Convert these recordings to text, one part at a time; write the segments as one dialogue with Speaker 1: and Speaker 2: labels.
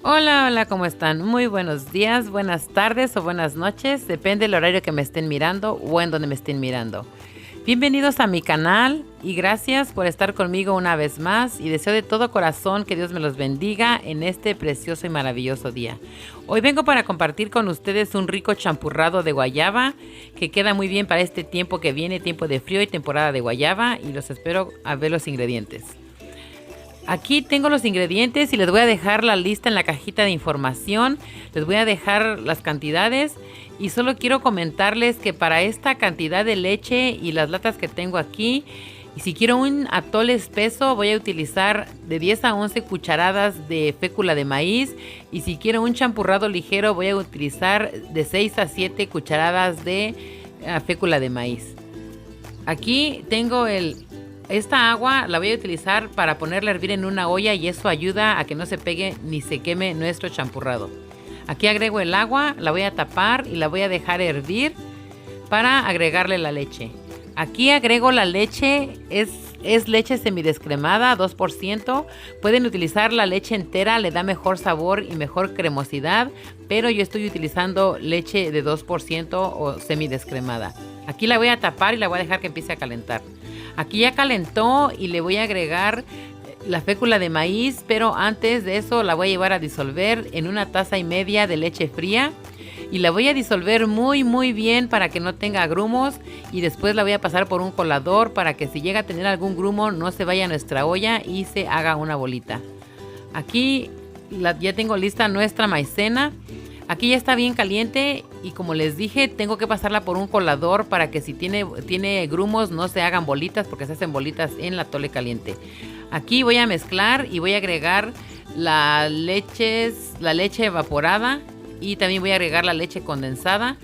Speaker 1: Hola, hola, ¿cómo están? Muy buenos días, buenas tardes o buenas noches, depende del horario que me estén mirando o en donde me estén mirando. Bienvenidos a mi canal y gracias por estar conmigo una vez más y deseo de todo corazón que Dios me los bendiga en este precioso y maravilloso día. Hoy vengo para compartir con ustedes un rico champurrado de guayaba que queda muy bien para este tiempo que viene, tiempo de frío y temporada de guayaba, y los espero a ver los ingredientes. Aquí tengo los ingredientes y les voy a dejar la lista en la cajita de información. Les voy a dejar las cantidades y solo quiero comentarles que para esta cantidad de leche y las latas que tengo aquí, y si quiero un atole espeso, voy a utilizar de 10 a 11 cucharadas de fécula de maíz, y si quiero un champurrado ligero, voy a utilizar de 6 a 7 cucharadas de fécula de maíz. Aquí tengo esta agua la voy a utilizar para ponerla a hervir en una olla, y eso ayuda a que no se pegue ni se queme nuestro champurrado. Aquí agrego el agua, la voy a tapar y la voy a dejar hervir para agregarle la leche. Aquí agrego la leche, es leche semidescremada, 2%. Pueden utilizar la leche entera, le da mejor sabor y mejor cremosidad, pero yo estoy utilizando leche de 2% o semidescremada. Aquí la voy a tapar y la voy a dejar que empiece a calentar. Aquí ya calentó y le voy a agregar la fécula de maíz, pero antes de eso la voy a llevar a disolver en una taza y media de leche fría. Y la voy a disolver muy bien para que no tenga grumos, y después la voy a pasar por un colador para que si llega a tener algún grumo no se vaya a nuestra olla y se haga una bolita. Aquí ya tengo lista nuestra maicena. Aquí ya está bien caliente y, como les dije, tengo que pasarla por un colador para que si tiene grumos no se hagan bolitas, porque se hacen bolitas en la tole caliente. Aquí voy a mezclar y voy a agregar la leche evaporada, y también voy a agregar la leche condensada.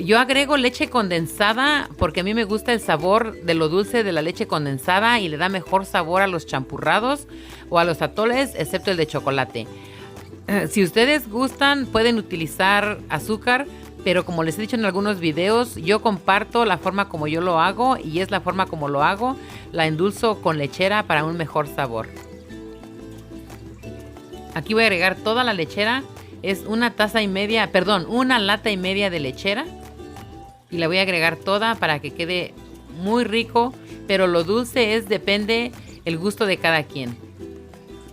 Speaker 1: Yo agrego leche condensada porque a mí me gusta el sabor de lo dulce de la leche condensada y le da mejor sabor a los champurrados o a los atoles, excepto el de chocolate. Si ustedes gustan, pueden utilizar azúcar, pero como les he dicho en algunos videos, yo comparto la forma como yo lo hago, y es la forma como lo hago. La endulzo con lechera para un mejor sabor. Aquí voy a agregar toda la lechera. Es una lata y media de lechera, y la voy a agregar toda para que quede muy rico, pero lo dulce depende el gusto de cada quien.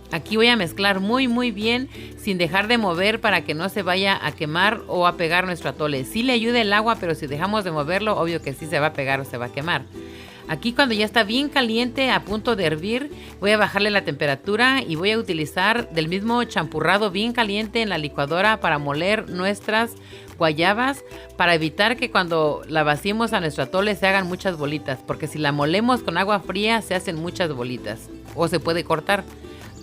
Speaker 1: Aquí voy a mezclar muy bien sin dejar de mover para que no se vaya a quemar o a pegar nuestro atole. Sí le ayuda el agua, pero si dejamos de moverlo, obvio que sí se va a pegar o se va a quemar. Aquí, cuando ya está bien caliente, a punto de hervir, voy a bajarle la temperatura y voy a utilizar del mismo champurrado bien caliente en la licuadora para moler nuestras guayabas, para evitar que cuando la vaciemos a nuestro atole se hagan muchas bolitas, porque si la molemos con agua fría se hacen muchas bolitas o se puede cortar.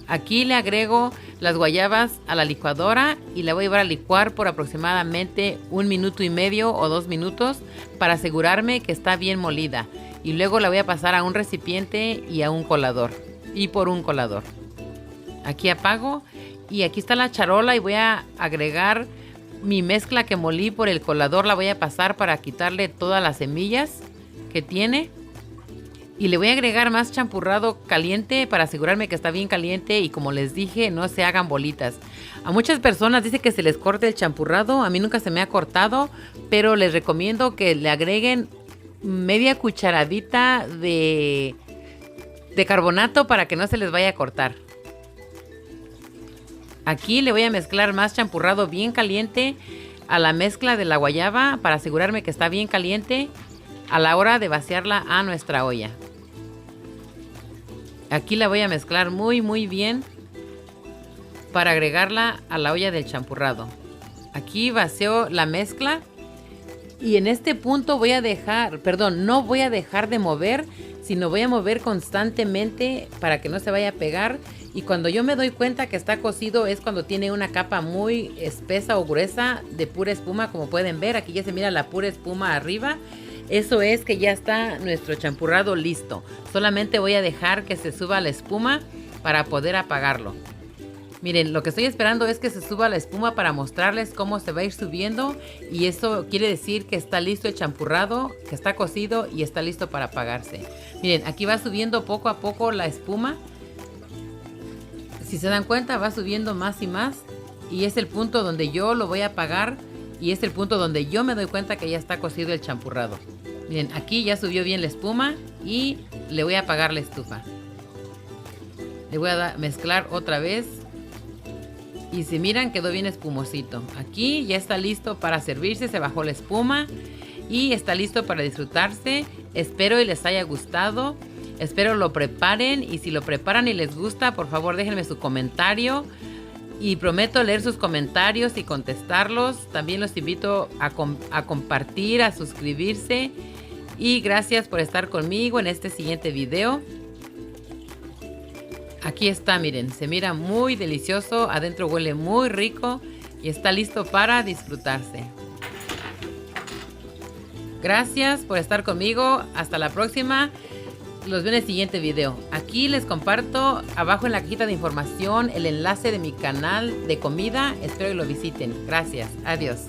Speaker 1: Aquí le agrego las guayabas a la licuadora y la voy a llevar a licuar por aproximadamente 1 minuto y medio o 2 minutos para asegurarme que está bien molida. Y luego la voy a pasar a un recipiente y a un colador. Y por un colador. Aquí apago y aquí está la charola, y voy a agregar mi mezcla que molí por el colador. La voy a pasar para quitarle todas las semillas que tiene. Y le voy a agregar más champurrado caliente para asegurarme que está bien caliente y, como les dije, no se hagan bolitas. A muchas personas dice que se les corte el champurrado. A mí nunca se me ha cortado, pero les recomiendo que le agreguen media cucharadita de carbonato para que no se les vaya a cortar. Aquí le voy a mezclar más champurrado bien caliente a la mezcla de la guayaba para asegurarme que está bien caliente a la hora de vaciarla a nuestra olla. Aquí la voy a mezclar muy bien para agregarla a la olla del champurrado. Aquí vacío la mezcla y en este punto no voy a dejar de mover, sino voy a mover constantemente para que no se vaya a pegar. Y cuando yo me doy cuenta que está cocido es cuando tiene una capa muy espesa o gruesa de pura espuma, como pueden ver. Aquí ya se mira la pura espuma arriba. Eso es que ya está nuestro champurrado listo. Solamente voy a dejar que se suba la espuma para poder apagarlo. Miren, lo que estoy esperando es que se suba la espuma para mostrarles cómo se va a ir subiendo, y eso quiere decir que está listo el champurrado, que está cocido y está listo para apagarse. Miren, aquí va subiendo poco a poco la espuma. Si se dan cuenta, va subiendo más y más. Y es el punto donde yo lo voy a apagar. Y es el punto donde yo me doy cuenta que ya está cocido el champurrado. Miren, aquí ya subió bien la espuma. Y le voy a apagar la estufa. Le voy a mezclar otra vez. Y si miran, quedó bien espumosito. Aquí ya está listo para servirse. Se bajó la espuma. Y está listo para disfrutarse. Espero y les haya gustado. Espero lo preparen. Y si lo preparan y les gusta, por favor déjenme su comentario. Y prometo leer sus comentarios y contestarlos. También los invito a compartir, a suscribirse. Y gracias por estar conmigo en este siguiente video. Aquí está, miren, se mira muy delicioso, adentro huele muy rico y está listo para disfrutarse. Gracias por estar conmigo, hasta la próxima, los veo en el siguiente video. Aquí les comparto abajo en la cajita de información el enlace de mi canal de comida, espero que lo visiten. Gracias, adiós.